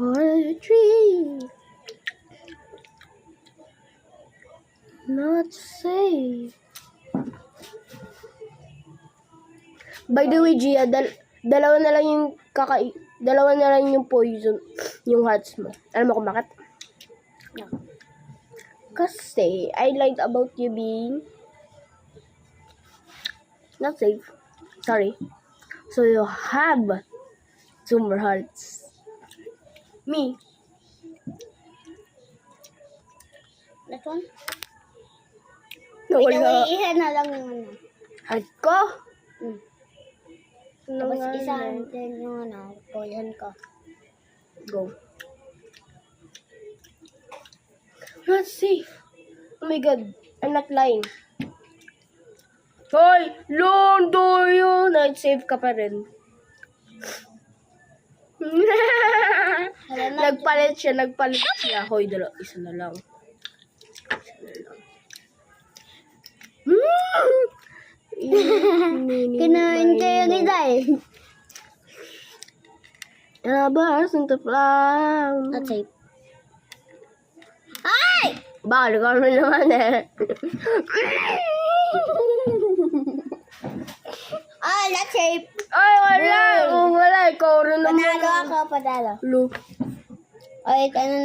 4, 3. Not safe. By the way, Gia, dalawa na lang yung poison, yung hearts mo. Alam mo kung bakit? No. Kasi I lied about you being not safe. Sorry. So you have 2 more hearts. Me. That one? Nawala. Isa na lang yung ano. Heart ko. Tapos isa din yung ano, poison ko. Go. Not safe. Oh my god. I'm not lying. Hoy! Londo yun! Not safe ka pa rin. Nagpalit siya. Hoy, isa na lang. Kinain ko yung isa eh. Labas ng taplang. Not safe. Ay! Bakit ka naman eh. Ah, not safe. Ay, wala. Wala. Ikaw rin naman. Panalo ako, panalo. Lu. Ay, ano